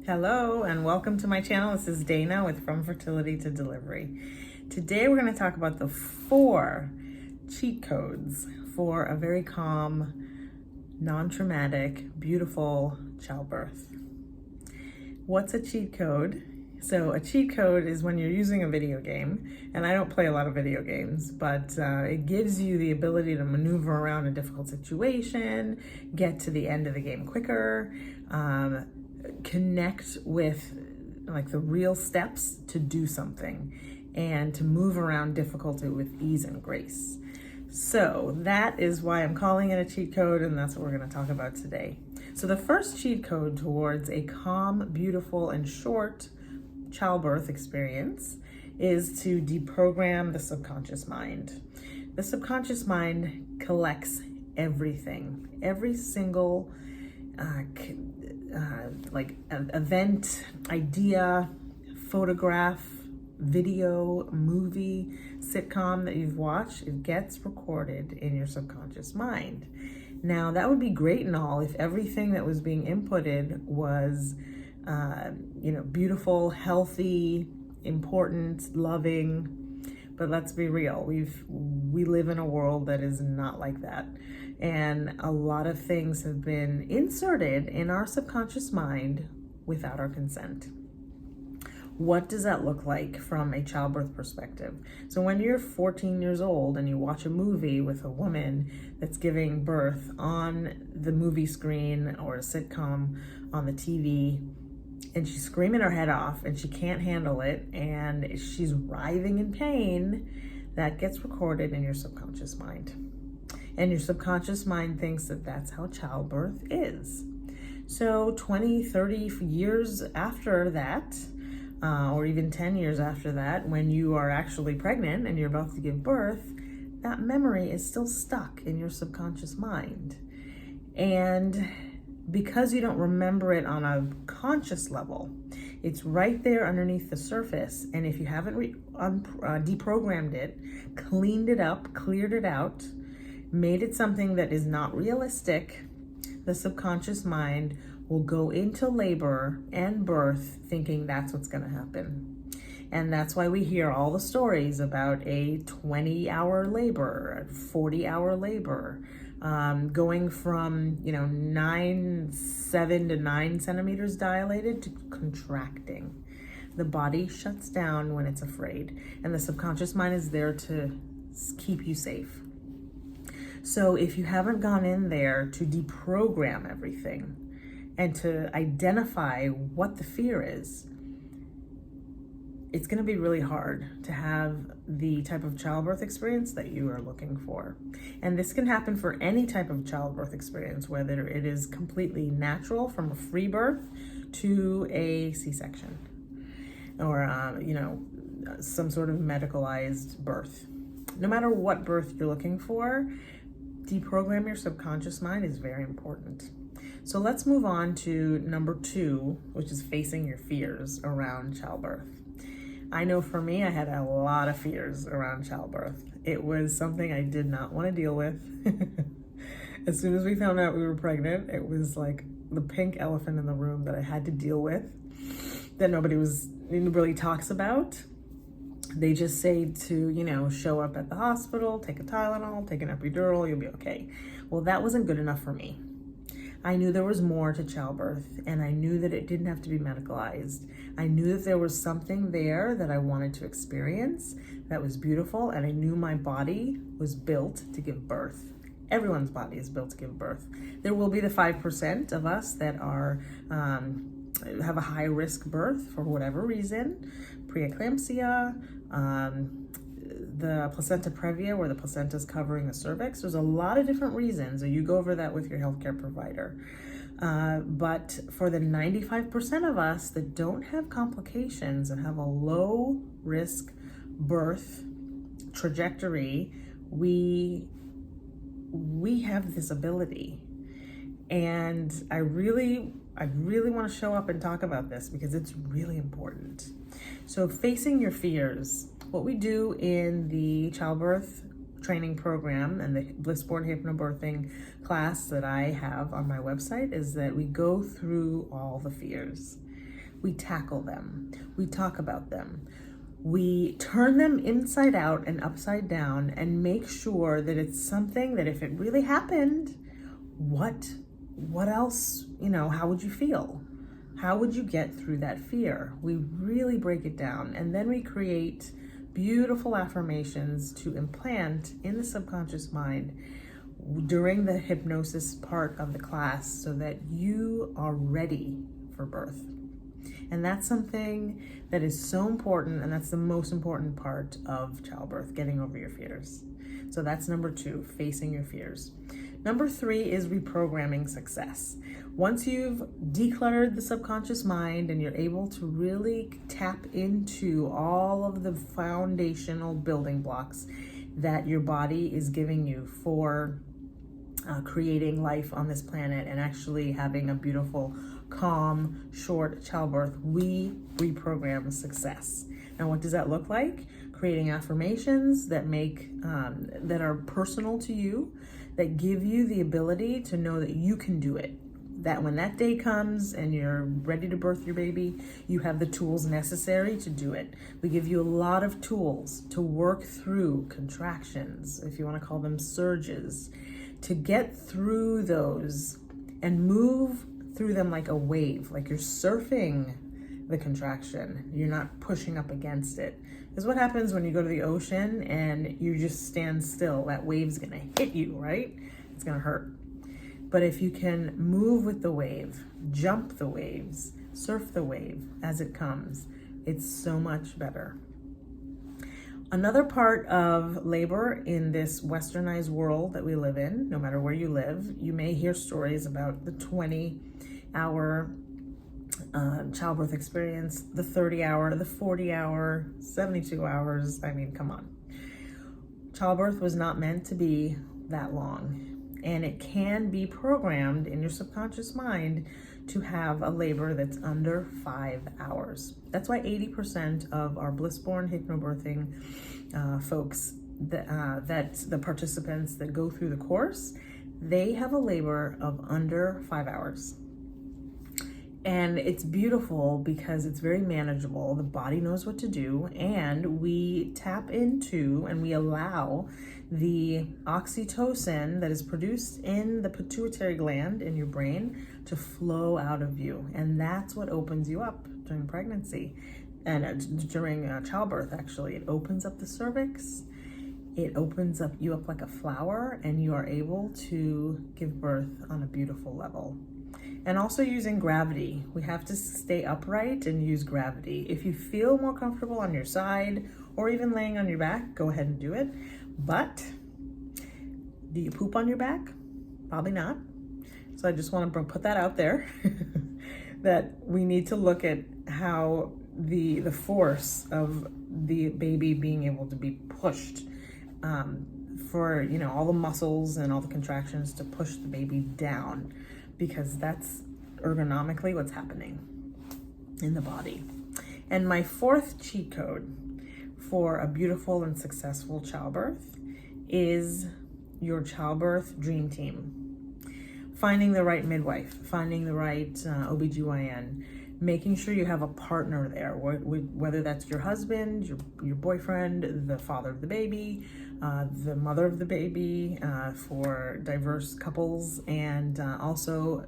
Hello and welcome to my channel. This is Dayna with From Fertility to Delivery. Today we're going to talk about the 4 cheat codes for a very calm, non-traumatic, beautiful childbirth. What's a cheat code? So a cheat code is when you're using a video game, and I don't play a lot of video games, but it gives you the ability to maneuver around a difficult situation, get to the end of the game quicker, connect with like the real steps to do something and to move around difficulty with ease and grace. So that is why I'm calling it a cheat code, and that's what we're going to talk about today. So the first cheat code towards a calm, beautiful, and short childbirth experience is to deprogram the subconscious mind. The subconscious mind collects everything, every single event, idea, photograph, video, movie, sitcom that you've watched. It gets recorded in your subconscious mind. Now, that would be great and all if everything that was being inputted was, beautiful, healthy, important, loving. But let's be real, we live in a world that is not like that. And a lot of things have been inserted in our subconscious mind without our consent. What does that look like from a childbirth perspective? So when you're 14 years old and you watch a movie with a woman that's giving birth on the movie screen or a sitcom on the TV, and she's screaming her head off and she can't handle it and she's writhing in pain, that gets recorded in your subconscious mind. And your subconscious mind thinks that that's how childbirth is. So 20, 30 years after that, or even 10 years after that, when you are actually pregnant and you're about to give birth, that memory is still stuck in your subconscious mind. And because you don't remember it on a conscious level, it's right there underneath the surface. And if you haven't deprogrammed it, cleaned it up, cleared it out, made it something that is not realistic, the subconscious mind will go into labor and birth thinking that's what's going to happen. And that's why we hear all the stories about a 20-hour labor, a 40-hour labor, going from 7 to 9 centimeters dilated to contracting. The body shuts down when it's afraid, and the subconscious mind is there to keep you safe. So if you haven't gone in there to deprogram everything and to identify what the fear is, it's going to be really hard to have the type of childbirth experience that you are looking for. And this can happen for any type of childbirth experience, whether it is completely natural from a free birth to a C-section or, some sort of medicalized birth. No matter what birth you're looking for, deprogram your subconscious mind is very important. So let's move on to number 2, which is facing your fears around childbirth. I know for me, I had a lot of fears around childbirth. It was something I did not want to deal with. As soon as we found out we were pregnant, it was like the pink elephant in the room that I had to deal with, that nobody really talks about. They just say to, show up at the hospital, take a Tylenol, take an epidural, you'll be okay. Well, that wasn't good enough for me. I knew there was more to childbirth, and I knew that it didn't have to be medicalized. I knew that there was something there that I wanted to experience that was beautiful, and I knew my body was built to give birth. Everyone's body is built to give birth. There will be the 5% of us that are have a high risk birth for whatever reason, preeclampsia, the placenta previa, where the placenta is covering the cervix. There's a lot of different reasons, and you go over that with your healthcare provider. But for the 95% of us that don't have complications and have a low risk birth trajectory, we have this ability. And I really want to show up and talk about this because it's really important. So facing your fears, what we do in the childbirth training program and the Blissborn hypnobirthing class that I have on my website is that we go through all the fears. We tackle them. We talk about them. We turn them inside out and upside down and make sure that it's something that if it really happened, what else, how would you feel? How would you get through that fear? We really break it down, and then we create beautiful affirmations to implant in the subconscious mind during the hypnosis part of the class so that you are ready for birth. And that's something that is so important, and that's the most important part of childbirth, getting over your fears. So that's number 2, facing your fears. Number 3 is reprogramming success. Once you've decluttered the subconscious mind and you're able to really tap into all of the foundational building blocks that your body is giving you for creating life on this planet and actually having a beautiful, calm, short childbirth, we reprogram success. Now, what does that look like? Creating affirmations that that are personal to you, that give you the ability to know that you can do it. That when that day comes and you're ready to birth your baby, you have the tools necessary to do it. We give you a lot of tools to work through contractions, if you want to call them surges, to get through those and move through them like a wave, like you're surfing the contraction. You're not pushing up against it. Because what happens when you go to the ocean and you just stand still? That wave's gonna hit you, right? It's gonna hurt. But if you can move with the wave, jump the waves, surf the wave as it comes, it's so much better. Another part of labor in this westernized world that we live in, no matter where you live, you may hear stories about the 20-hour childbirth experience, the 30-hour, the 40-hour, 72 hours. I mean, come on. Childbirth was not meant to be that long, and it can be programmed in your subconscious mind to have a labor that's under 5 hours. That's why 80% of our Blissborn hypnobirthing folks, that the participants that go through the course, they have a labor of under 5 hours. And it's beautiful because it's very manageable. The body knows what to do, and we tap into and we allow the oxytocin that is produced in the pituitary gland in your brain to flow out of you. And that's what opens you up during pregnancy and during childbirth, actually. It opens up the cervix. It opens up you up like a flower, and you are able to give birth on a beautiful level. And also using gravity. We have to stay upright and use gravity. If you feel more comfortable on your side or even laying on your back, go ahead and do it. But do you poop on your back? Probably not. So I just want to put that out there that we need to look at how the force of the baby being able to be pushed for all the muscles and all the contractions to push the baby down, because that's ergonomically what's happening in the body. And my 4th cheat code for a beautiful and successful childbirth is your childbirth dream team. Finding the right midwife, finding the right OBGYN, making sure you have a partner there, whether that's your husband, your boyfriend, the father of the baby, the mother of the baby, for diverse couples, and also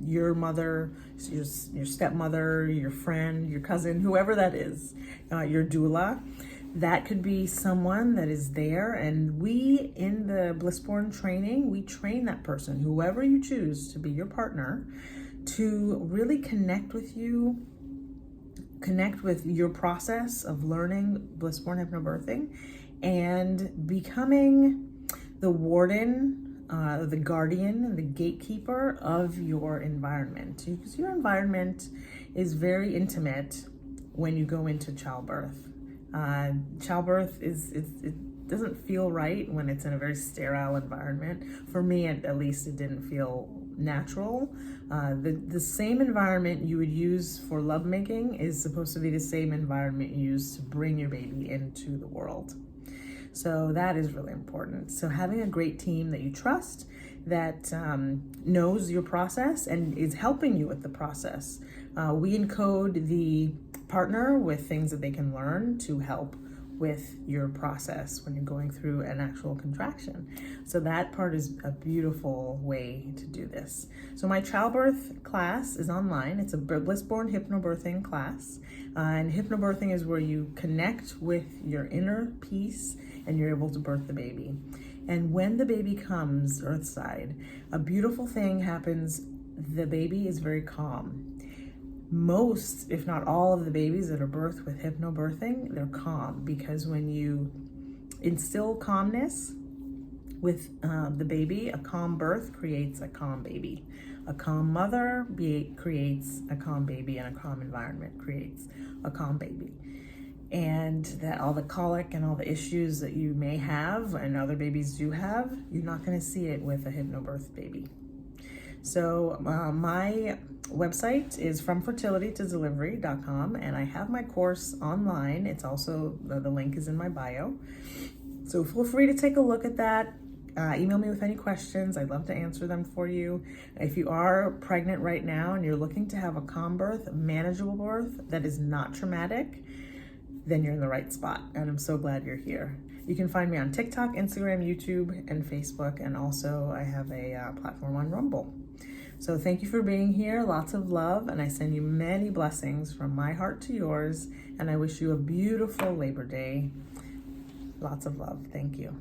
your mother, your stepmother, your friend, your cousin, whoever that is, your doula. That could be someone that is there, and we, in the Blissborn training, we train that person, whoever you choose to be your partner, to really connect with you, connect with your process of learning Blissborn hypnobirthing and becoming the warden, the guardian, the gatekeeper of your environment. Because your environment is very intimate when you go into childbirth. Childbirth it doesn't feel right when it's in a very sterile environment. For me, at least, it didn't feel natural. The same environment you would use for lovemaking is supposed to be the same environment you use to bring your baby into the world. So that is really important. So having a great team that you trust, that knows your process and is helping you with the process. We encode the partner with things that they can learn to help with your process when you're going through an actual contraction. So that part is a beautiful way to do this. So my childbirth class is online. It's a Blissborn hypnobirthing class. And hypnobirthing is where you connect with your inner peace and you're able to birth the baby. And when the baby comes earthside, a beautiful thing happens. The baby is very calm. Most, if not all, of the babies that are birthed with hypnobirthing, they're calm, because when you instill calmness with the baby, a calm birth creates a calm baby. A calm mother creates a calm baby, and a calm environment creates a calm baby. And that all the colic and all the issues that you may have and other babies do have, you're not going to see it with a hypnobirth baby. So my website is fromfertilitytodelivery.com, and I have my course online. It's also, the link is in my bio. So feel free to take a look at that. Email me with any questions. I'd love to answer them for you. If you are pregnant right now and you're looking to have a calm birth, a manageable birth that is not traumatic, then you're in the right spot. And I'm so glad you're here. You can find me on TikTok, Instagram, YouTube, and Facebook. And also I have a platform on Rumble. So thank you for being here. Lots of love. And I send you many blessings from my heart to yours. And I wish you a beautiful Labor Day. Lots of love. Thank you.